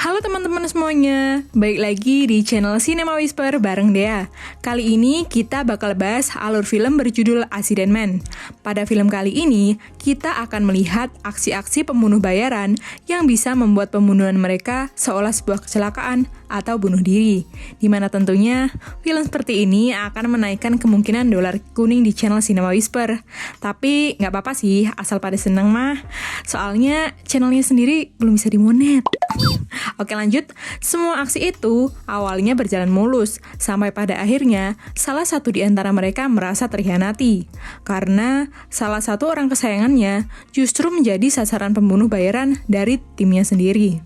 Halo teman-teman semuanya, balik lagi di channel Cinema Whisper bareng Dea. Kali ini kita bakal bahas alur film berjudul Accident Man. Pada film kali ini, kita akan melihat aksi-aksi pembunuh bayaran yang bisa membuat pembunuhan mereka seolah sebuah kecelakaan atau bunuh diri. Dimana tentunya, film seperti ini akan menaikkan kemungkinan dolar kuning di channel Cinema Whisper. Tapi nggak apa-apa sih, asal pada seneng mah. Soalnya channelnya sendiri belum bisa dimonet. Oke lanjut, semua aksi itu awalnya berjalan mulus, sampai pada akhirnya salah satu di antara mereka merasa terhianati. Karena salah satu orang kesayangannya justru menjadi sasaran pembunuh bayaran dari timnya sendiri.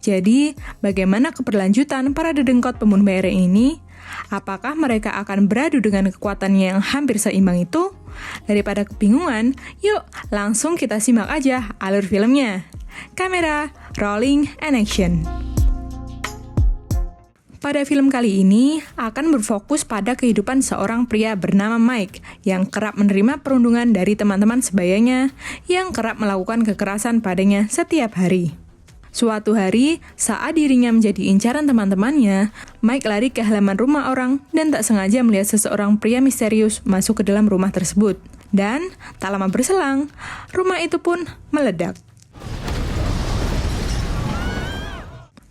Jadi, bagaimana keberlanjutan para dedengkot pembunuh bayaran ini? Apakah mereka akan beradu dengan kekuatannya yang hampir seimbang itu? Daripada kebingungan, yuk langsung kita simak aja alur filmnya. Kamera, rolling, and action. Pada film kali ini akan berfokus pada kehidupan seorang pria bernama Mike yang kerap menerima perundungan dari teman-teman sebayanya yang kerap melakukan kekerasan padanya setiap hari. Suatu hari, saat dirinya menjadi incaran teman-temannya, Mike lari ke halaman rumah orang dan tak sengaja melihat seseorang pria misterius masuk ke dalam rumah tersebut. Dan tak lama berselang, rumah itu pun meledak.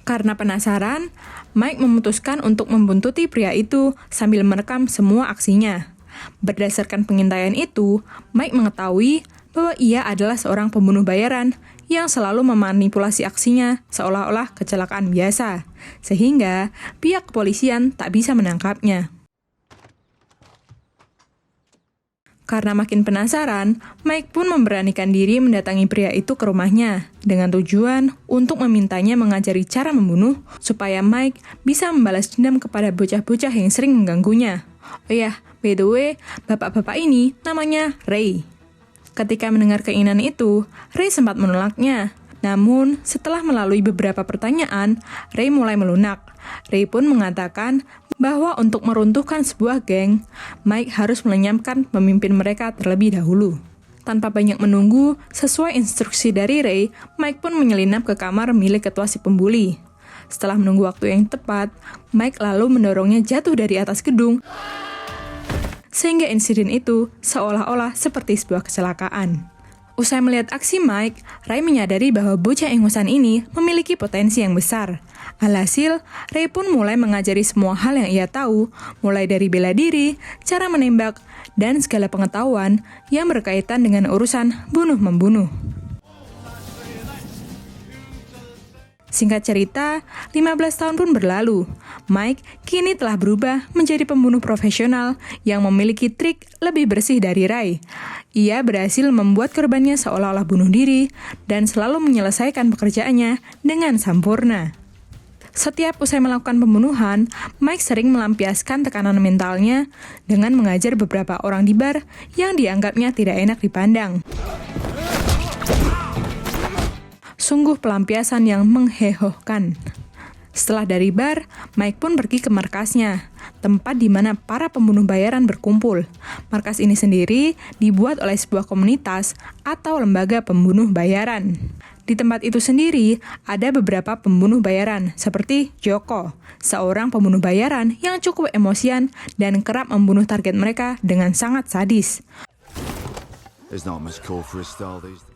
Karena penasaran, Mike memutuskan untuk membuntuti pria itu sambil merekam semua aksinya. Berdasarkan pengintaian itu, Mike mengetahui bahwa ia adalah seorang pembunuh bayaran yang selalu memanipulasi aksinya seolah-olah kecelakaan biasa, sehingga pihak kepolisian tak bisa menangkapnya. Karena makin penasaran, Mike pun memberanikan diri mendatangi pria itu ke rumahnya dengan tujuan untuk memintanya mengajari cara membunuh supaya Mike bisa membalas dendam kepada bocah-bocah yang sering mengganggunya. Oh ya, by the way, bapak-bapak ini namanya Ray. Ketika mendengar keinginan itu, Ray sempat menolaknya. Namun, setelah melalui beberapa pertanyaan, Ray mulai melunak. Ray pun mengatakan bahwa untuk meruntuhkan sebuah geng, Mike harus melenyapkan pemimpin mereka terlebih dahulu. Tanpa banyak menunggu, sesuai instruksi dari Ray, Mike pun menyelinap ke kamar milik ketua si pembuli. Setelah menunggu waktu yang tepat, Mike lalu mendorongnya jatuh dari atas gedung, sehingga insiden itu seolah-olah seperti sebuah kecelakaan. Usai melihat aksi Mike, Ray menyadari bahwa bocah ingusan ini memiliki potensi yang besar. Alhasil, Ray pun mulai mengajari semua hal yang ia tahu, mulai dari bela diri, cara menembak, dan segala pengetahuan yang berkaitan dengan urusan bunuh-membunuh. Singkat cerita, 15 tahun pun berlalu. Mike kini telah berubah menjadi pembunuh profesional yang memiliki trik lebih bersih dari Ray. Ia berhasil membuat korbannya seolah-olah bunuh diri dan selalu menyelesaikan pekerjaannya dengan sempurna. Setiap usai melakukan pembunuhan, Mike sering melampiaskan tekanan mentalnya dengan mengajar beberapa orang di bar yang dianggapnya tidak enak dipandang. Sungguh pelampiasan yang menghebohkan. Setelah dari bar, Mike pun pergi ke markasnya, tempat di mana para pembunuh bayaran berkumpul. Markas ini sendiri dibuat oleh sebuah komunitas atau lembaga pembunuh bayaran. Di tempat itu sendiri, ada beberapa pembunuh bayaran, seperti Joko, seorang pembunuh bayaran yang cukup emosian dan kerap membunuh target mereka dengan sangat sadis.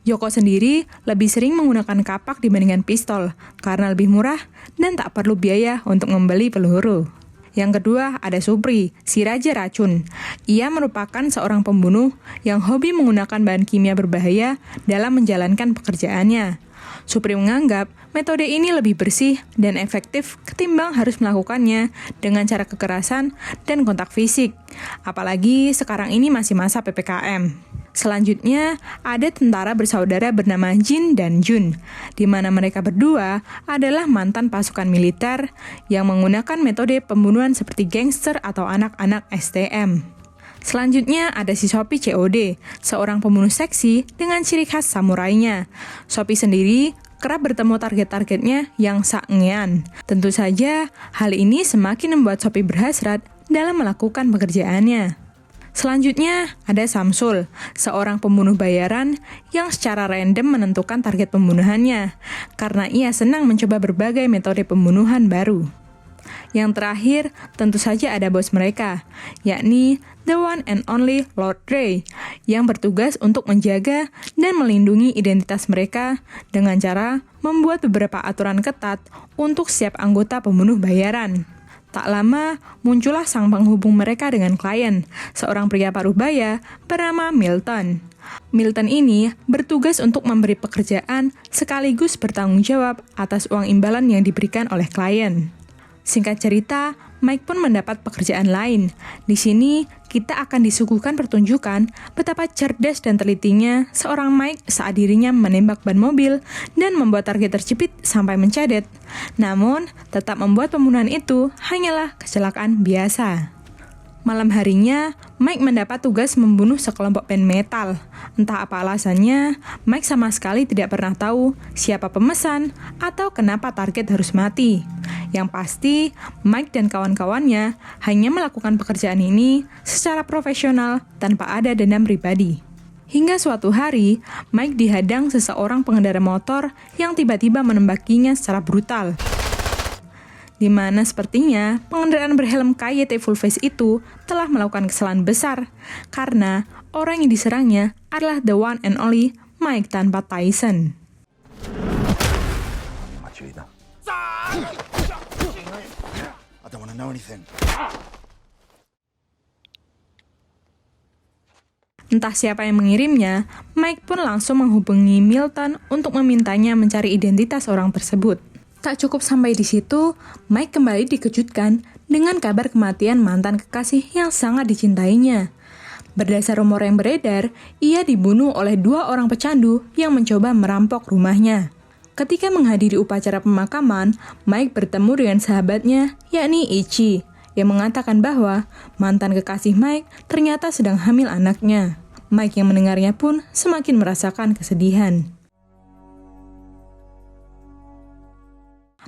Joko sendiri lebih sering menggunakan kapak dibandingkan pistol karena lebih murah dan tak perlu biaya untuk membeli peluru. Yang kedua ada Supri, si raja racun. Ia merupakan seorang pembunuh yang hobi menggunakan bahan kimia berbahaya dalam menjalankan pekerjaannya. Supri menganggap metode ini lebih bersih dan efektif ketimbang harus melakukannya dengan cara kekerasan dan kontak fisik. Apalagi sekarang ini masih masa PPKM. Selanjutnya, ada tentara bersaudara bernama Jin dan Jun, di mana mereka berdua adalah mantan pasukan militer yang menggunakan metode pembunuhan seperti gangster atau anak-anak STM. Selanjutnya ada si Sophie COD, seorang pembunuh seksi dengan ciri khas samurainya. Sophie sendiri kerap bertemu target-targetnya yang sangean. Tentu saja, hal ini semakin membuat Sophie berhasrat dalam melakukan pekerjaannya. Selanjutnya, ada Samsul, seorang pembunuh bayaran yang secara random menentukan target pembunuhannya, karena ia senang mencoba berbagai metode pembunuhan baru. Yang terakhir, tentu saja ada bos mereka, yakni the one and only Lord Ray, yang bertugas untuk menjaga dan melindungi identitas mereka dengan cara membuat beberapa aturan ketat untuk setiap anggota pembunuh bayaran. Tak lama, muncullah sang penghubung mereka dengan klien, seorang pria paruh baya bernama Milton. Milton ini bertugas untuk memberi pekerjaan sekaligus bertanggung jawab atas uang imbalan yang diberikan oleh klien. Singkat cerita, Mike pun mendapat pekerjaan lain. Di sini, kita akan disuguhkan pertunjukan betapa cerdas dan telitinya seorang Mike saat dirinya menembak ban mobil dan membuat target terjepit sampai mencadet. Namun, tetap membuat pembunuhan itu hanyalah kecelakaan biasa. Malam harinya, Mike mendapat tugas membunuh sekelompok band metal. Entah apa alasannya, Mike sama sekali tidak pernah tahu siapa pemesan atau kenapa target harus mati. Yang pasti, Mike dan kawan-kawannya hanya melakukan pekerjaan ini secara profesional tanpa ada dendam pribadi. Hingga suatu hari, Mike dihadang seseorang pengendara motor yang tiba-tiba menembakinya secara brutal. Di mana sepertinya pengendaraan berhelm KYT full face itu telah melakukan kesalahan besar karena orang yang diserangnya adalah the one and only Mike tanpa Tyson. Entah siapa yang mengirimnya, Mike pun langsung menghubungi Milton untuk memintanya mencari identitas orang tersebut. Tak cukup sampai di situ, Mike kembali dikejutkan dengan kabar kematian mantan kekasih yang sangat dicintainya. Berdasar rumor yang beredar, ia dibunuh oleh 2 orang pecandu yang mencoba merampok rumahnya. Ketika menghadiri upacara pemakaman, Mike bertemu dengan sahabatnya, yakni Ichi, yang mengatakan bahwa mantan kekasih Mike ternyata sedang hamil anaknya. Mike yang mendengarnya pun semakin merasakan kesedihan.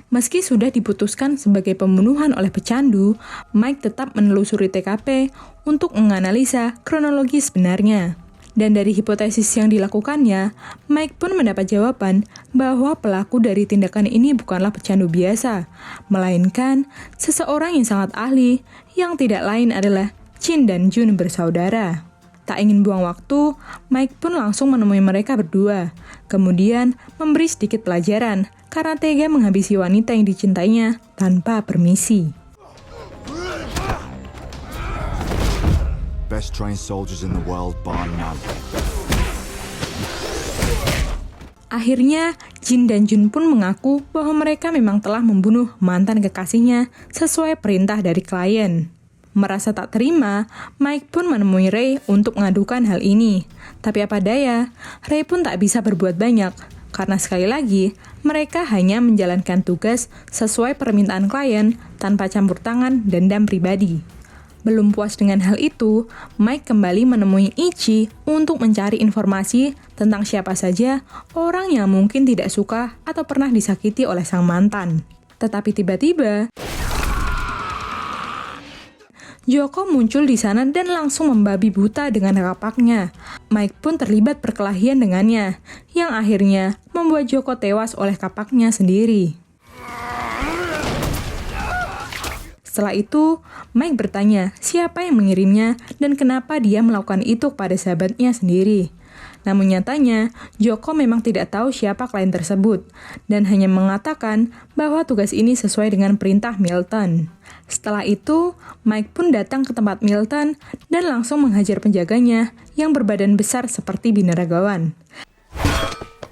Meski sudah diputuskan sebagai pembunuhan oleh pecandu, Mike tetap menelusuri TKP untuk menganalisa kronologi sebenarnya. Dan dari hipotesis yang dilakukannya, Mike pun mendapat jawaban bahwa pelaku dari tindakan ini bukanlah pecandu biasa, melainkan seseorang yang sangat ahli yang tidak lain adalah Jin dan Jun bersaudara. Tak ingin buang waktu, Mike pun langsung menemui mereka berdua, kemudian memberi sedikit pelajaran karena tega menghabisi wanita yang dicintainya tanpa permisi. Best trained soldiers in the world, bar none. Akhirnya, Jin dan Jun pun mengaku bahwa mereka memang telah membunuh mantan kekasihnya sesuai perintah dari klien. Merasa tak terima, Mike pun menemui Ray untuk mengadukan hal ini. Tapi apa daya, Ray pun tak bisa berbuat banyak, karena sekali lagi, mereka hanya menjalankan tugas sesuai permintaan klien tanpa campur tangan dan dendam pribadi. Belum puas dengan hal itu, Mike kembali menemui Ichi untuk mencari informasi tentang siapa saja orang yang mungkin tidak suka atau pernah disakiti oleh sang mantan. Tetapi tiba-tiba, Joko muncul di sana dan langsung membabi buta dengan kapaknya. Mike pun terlibat perkelahian dengannya, yang akhirnya membuat Joko tewas oleh kapaknya sendiri. Setelah itu, Mike bertanya siapa yang mengirimnya dan kenapa dia melakukan itu kepada sahabatnya sendiri. Namun nyatanya, Joko memang tidak tahu siapa klien tersebut, dan hanya mengatakan bahwa tugas ini sesuai dengan perintah Milton. Setelah itu, Mike pun datang ke tempat Milton dan langsung menghajar penjaganya yang berbadan besar seperti binaragawan.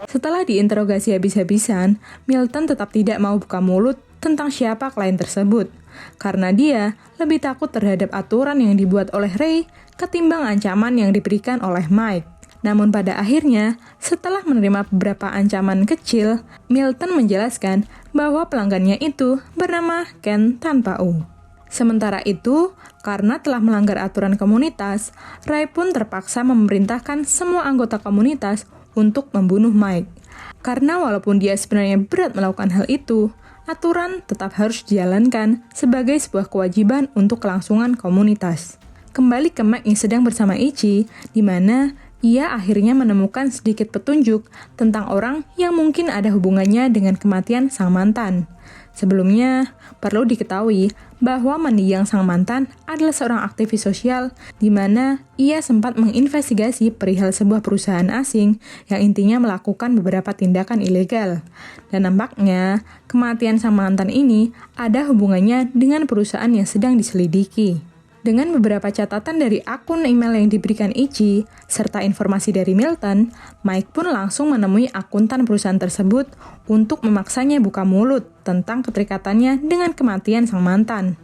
Setelah diinterogasi habis-habisan, Milton tetap tidak mau buka mulut tentang siapa klien tersebut, karena dia lebih takut terhadap aturan yang dibuat oleh Ray ketimbang ancaman yang diberikan oleh Mike. Namun pada akhirnya, setelah menerima beberapa ancaman kecil, Milton menjelaskan bahwa pelanggannya itu bernama Ken tanpa U. Sementara itu, karena telah melanggar aturan komunitas, Ray pun terpaksa memerintahkan semua anggota komunitas untuk membunuh Mike. Karena walaupun dia sebenarnya berat melakukan hal itu, aturan tetap harus dijalankan sebagai sebuah kewajiban untuk kelangsungan komunitas. kembali ke Mike yang sedang bersama Ichi, di mana ia akhirnya menemukan sedikit petunjuk tentang orang yang mungkin ada hubungannya dengan kematian sang mantan. Sebelumnya, perlu diketahui bahwa mendiang sang mantan adalah seorang aktivis sosial di mana ia sempat menginvestigasi perihal sebuah perusahaan asing yang intinya melakukan beberapa tindakan ilegal. Dan nampaknya, kematian sang mantan ini ada hubungannya dengan perusahaan yang sedang diselidiki. Dengan beberapa catatan dari akun email yang diberikan Ichi, serta informasi dari Milton, Mike pun langsung menemui akuntan perusahaan tersebut untuk memaksanya buka mulut tentang keterikatannya dengan kematian sang mantan.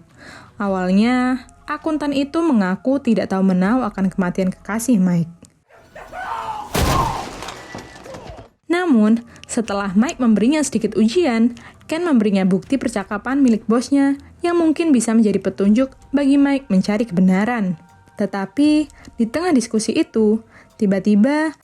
Awalnya, akuntan itu mengaku tidak tahu menahu akan kematian kekasih Mike. Namun, setelah Mike memberinya sedikit ujian, Ken memberinya bukti percakapan milik bosnya yang mungkin bisa menjadi petunjuk bagi Mike mencari kebenaran. Tetapi, di tengah diskusi itu, tiba-tiba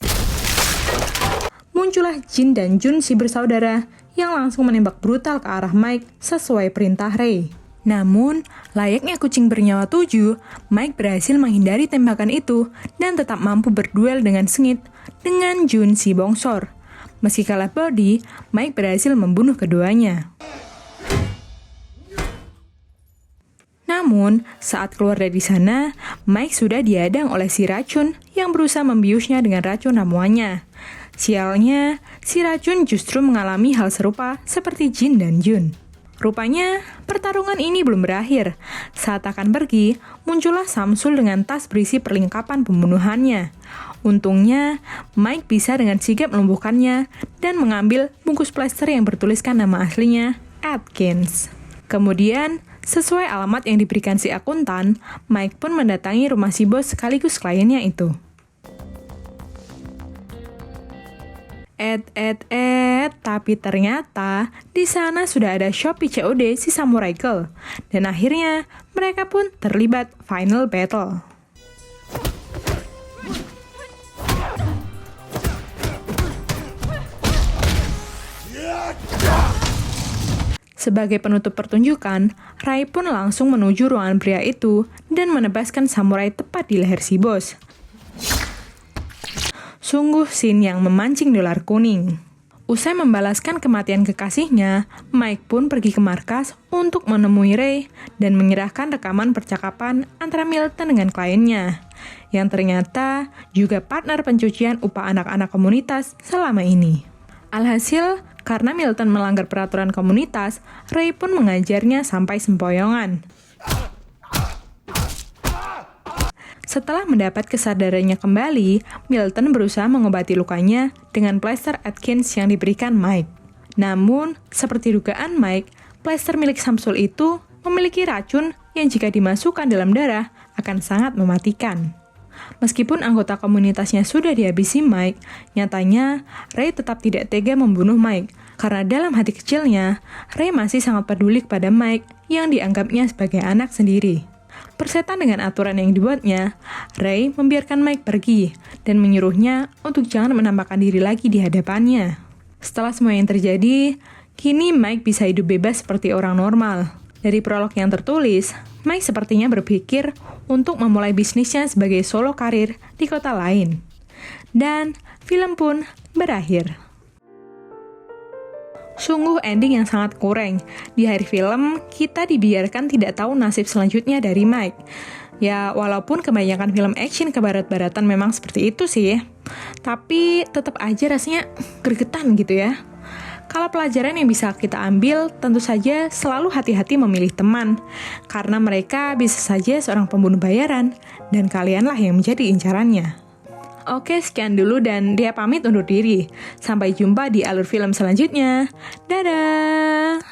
muncullah Jin dan Jun si bersaudara yang langsung menembak brutal ke arah Mike sesuai perintah Ray. Namun, layaknya kucing bernyawa 7, Mike berhasil menghindari tembakan itu dan tetap mampu berduel dengan sengit dengan Jun si bongsor. Meski kalah body, Mike berhasil membunuh keduanya. Namun, saat keluar dari sana, Mike sudah dihadang oleh si racun yang berusaha membiusnya dengan racun ramuannya. Sialnya, si racun justru mengalami hal serupa seperti Jin dan Jun. Rupanya, pertarungan ini belum berakhir. Saat akan pergi, muncullah Samsul dengan tas berisi perlengkapan pembunuhannya. Untungnya, Mike bisa dengan sigap melumpuhkannya dan mengambil bungkus plester yang bertuliskan nama aslinya, Atkins. Kemudian, sesuai alamat yang diberikan si akuntan, Mike pun mendatangi rumah si bos sekaligus kliennya itu. Tapi ternyata di sana sudah ada Shopee COD si Samurai Girl, dan akhirnya mereka pun terlibat final battle. Sebagai penutup pertunjukan, Rai pun langsung menuju ruangan pria itu dan menebaskan samurai tepat di leher si bos. Sungguh scene yang memancing dolar kuning. Usai membalaskan kematian kekasihnya, Mike pun pergi ke markas untuk menemui Ray dan menyerahkan rekaman percakapan antara Milton dengan kliennya, yang ternyata juga partner pencucian upah anak-anak komunitas selama ini. Alhasil, karena Milton melanggar peraturan komunitas, Ray pun mengajarnya sampai sempoyongan. Setelah mendapat kesadarannya kembali, Milton berusaha mengobati lukanya dengan plester Atkins yang diberikan Mike. Namun, seperti dugaan Mike, plester milik Samsul itu memiliki racun yang jika dimasukkan dalam darah akan sangat mematikan. Meskipun anggota komunitasnya sudah dihabisi Mike, nyatanya Ray tetap tidak tega membunuh Mike, karena dalam hati kecilnya, Ray masih sangat peduli kepada Mike yang dianggapnya sebagai anak sendiri. Persetan dengan aturan yang dibuatnya, Ray membiarkan Mike pergi dan menyuruhnya untuk jangan menampakkan diri lagi di hadapannya. Setelah semua yang terjadi, kini Mike bisa hidup bebas seperti orang normal. Dari prolog yang tertulis, Mike sepertinya berpikir untuk memulai bisnisnya sebagai solo karir di kota lain. Dan film pun berakhir. Sungguh ending yang sangat kurang. Di akhir film, kita dibiarkan tidak tahu nasib selanjutnya dari Mike. Ya, walaupun kebanyakan film action kebarat-baratan memang seperti itu sih, tapi tetap aja rasanya gregetan gitu ya. Kalau pelajaran yang bisa kita ambil, tentu saja selalu hati-hati memilih teman, karena mereka bisa saja seorang pembunuh bayaran, dan kalianlah yang menjadi incarannya. Oke, sekian dulu dan dia pamit undur diri. Sampai jumpa di alur film selanjutnya. Dadah!